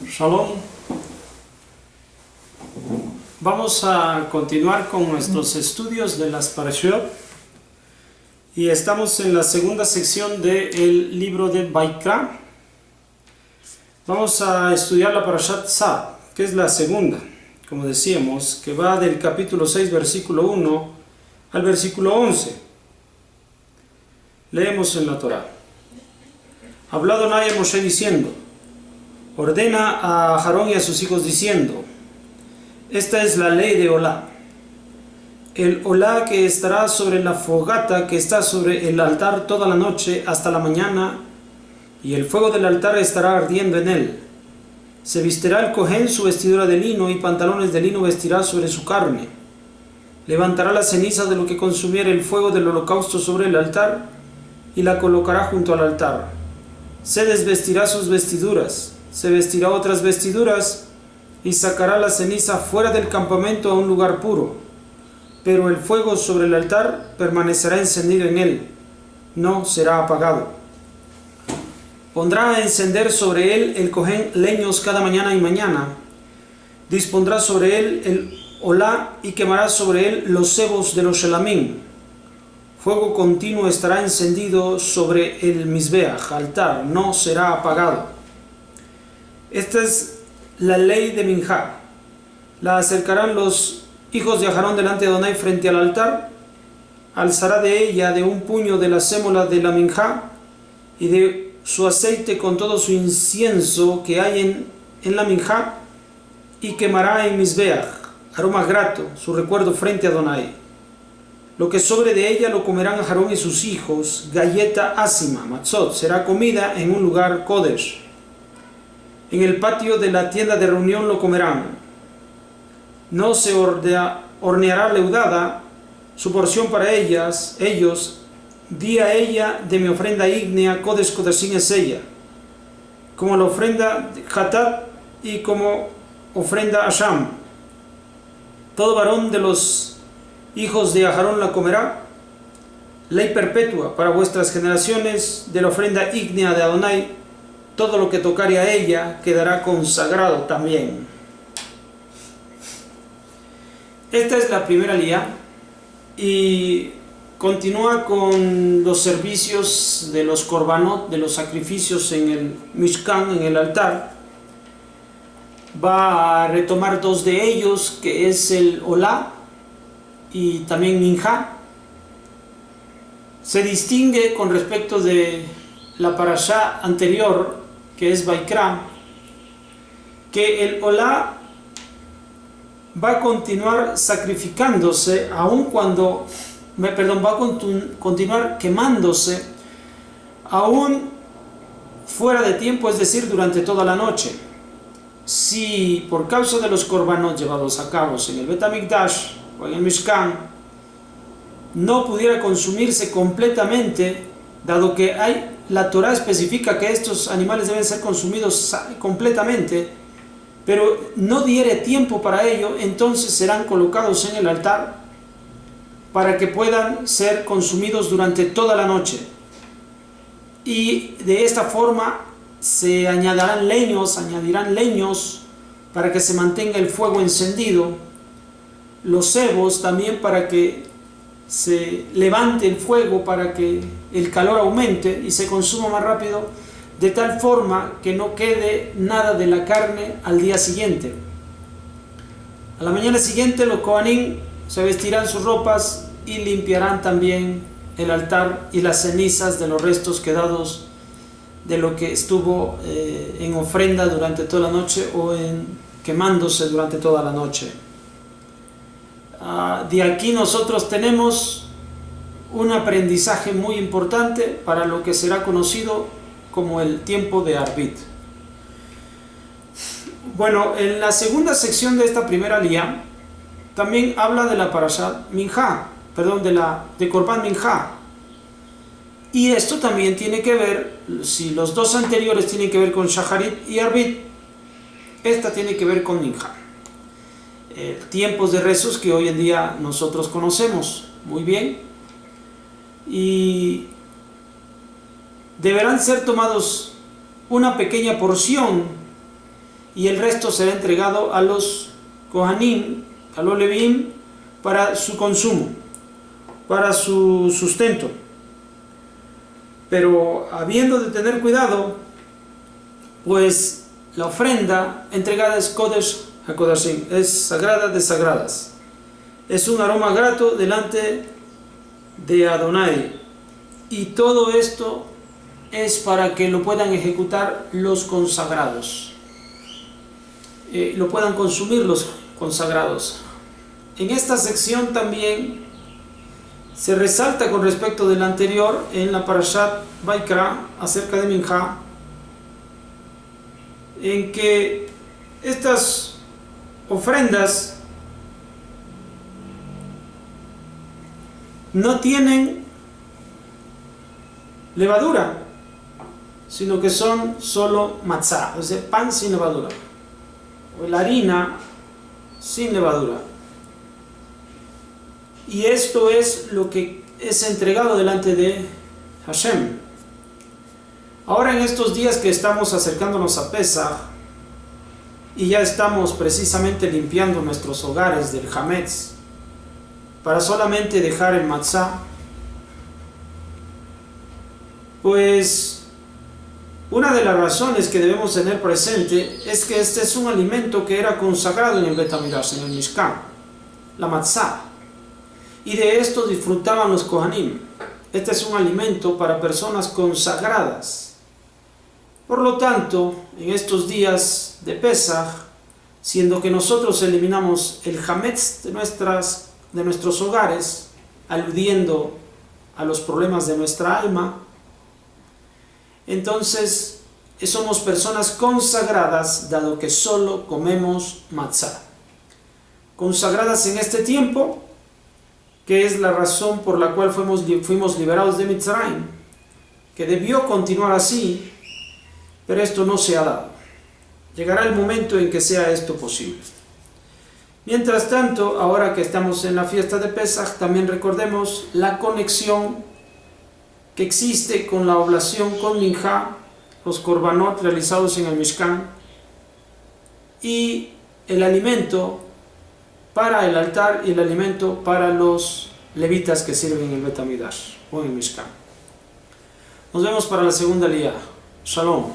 Shalom. Vamos a continuar con nuestros estudios de las Parashot y estamos en la segunda sección del libro de Vaikra. Vamos a estudiar la Parashat Tzav, que es la segunda, como decíamos, que va del capítulo 6, versículo 1 al versículo 11. Leemos en la Torá. Habló Adonai a Moshe diciendo: ordena a Aarón y a sus hijos diciendo: esta es la ley de Olá. El Olá que estará sobre la fogata que está sobre el altar toda la noche hasta la mañana, y el fuego del altar estará ardiendo en él. Se vistirá el Cohen su vestidura de lino, y pantalones de lino vestirá sobre su carne. Levantará la ceniza de lo que consumiere el fuego del holocausto sobre el altar, y la colocará junto al altar. Se desvestirá sus vestiduras, se vestirá otras vestiduras, y sacará la ceniza fuera del campamento a un lugar puro. Pero el fuego sobre el altar permanecerá encendido en él, no será apagado. Pondrá a encender sobre él el Cohen leños cada mañana y mañana. Dispondrá sobre él el Olá y quemará sobre él los cebos de los Shelamim. Fuego continuo estará encendido sobre el Mizbeach, altar, no será apagado. Esta es la ley de Minjá. La acercarán los hijos de Aarón delante de Adonai frente al altar. Alzará de ella de un puño de la sémola de la Minjá y de su aceite con todo su incienso que hay en la Minjá, y quemará en Mizbeach, aroma grato, su recuerdo frente a Adonai. Lo que sobre de ella lo comerán Aarón y sus hijos, galleta ásima, matzot, será comida en un lugar kodesh. En el patio de la tienda de reunión lo comerán. No se horneará leudada, su porción para ellos, di a ella de mi ofrenda ígnea, kodesh kodashim es ella, como la ofrenda hatat y como ofrenda asham. Todo varón de los hijos de Aarón la comerá. Ley perpetua para vuestras generaciones de la ofrenda ígnea de Adonai. Todo lo que tocare a ella quedará consagrado también. Esta es la primera aliyá y continúa con los servicios de los korbanot, de los sacrificios en el Mishkan, en el altar. Va a retomar dos de ellos, que es el Olá y también Minjá. Se distingue con respecto de la parashá anterior, que es Vaikra, que el Olá va a continuar sacrificándose aun cuando, va a continuar quemándose aún fuera de tiempo, es decir, durante toda la noche. Si por causa de los korbanot llevados a cabo en el Bet HaMikdash o en el Mishkan no pudiera consumirse completamente, dado que la Torá especifica que estos animales deben ser consumidos completamente, pero no diere tiempo para ello, entonces serán colocados en el altar para que puedan ser consumidos durante toda la noche. Y de esta forma se añadirán leños para que se mantenga el fuego encendido, los cebos también para que se levante el fuego, para que el calor aumente y se consuma más rápido, de tal forma que no quede nada de la carne al día siguiente. A la mañana siguiente los Kohanim se vestirán sus ropas y limpiarán también el altar y las cenizas de los restos quedados de lo que estuvo en ofrenda durante toda la noche o quemándose durante toda la noche. De aquí nosotros tenemos un aprendizaje muy importante para lo que será conocido como el tiempo de Arbit. Bueno, en la segunda sección de esta primera aliyá también habla de la parashat Minjá, de Korban Minjá. Y esto también tiene que ver, si los dos anteriores tienen que ver con Shacharit y Arbit, esta tiene que ver con Minjá. Tiempos de rezos que hoy en día nosotros conocemos muy bien, y deberán ser tomados una pequeña porción y el resto será entregado a los Kohanim, a los Levim, para su consumo, para su sustento. Pero habiendo de tener cuidado, pues la ofrenda entregada es Kodesh HaKodashim, es sagrada de sagradas. Es un aroma grato delante de Adonai. Y todo esto es para que lo puedan ejecutar los consagrados, lo puedan consumir los consagrados. En esta sección también se resalta con respecto del anterior en la Parashat Vaikra acerca de Minjá, en que estas ofrendas no tienen levadura, sino que son solo matzá, es decir, pan sin levadura, o la harina sin levadura. Y esto es lo que es entregado delante de Hashem. Ahora, en estos días que estamos acercándonos a Pesach y ya estamos precisamente limpiando nuestros hogares del Hametz para solamente dejar el matzá, pues una de las razones que debemos tener presente es que este es un alimento que era consagrado en el Bet HaMikdash, en el Mishkan, la matzá, y de esto disfrutaban los Kohanim. Este es un alimento para personas consagradas. Por lo tanto, en estos días de Pesach, siendo que nosotros eliminamos el Hametz de nuestros hogares, aludiendo a los problemas de nuestra alma, entonces somos personas consagradas, dado que solo comemos matzá. Consagradas en este tiempo, que es la razón por la cual fuimos liberados de Mitzrayim, que debió continuar así, pero esto no se ha dado. Llegará el momento en que sea esto posible. Mientras tanto, ahora que estamos en la fiesta de Pesach, también recordemos la conexión que existe con la oblación con Minjá, los korbanot realizados en el Mishkan, y el alimento para el altar y el alimento para los levitas que sirven en el Bet HaMikdash o en el Mishkan. Nos vemos para la segunda lía. Shalom.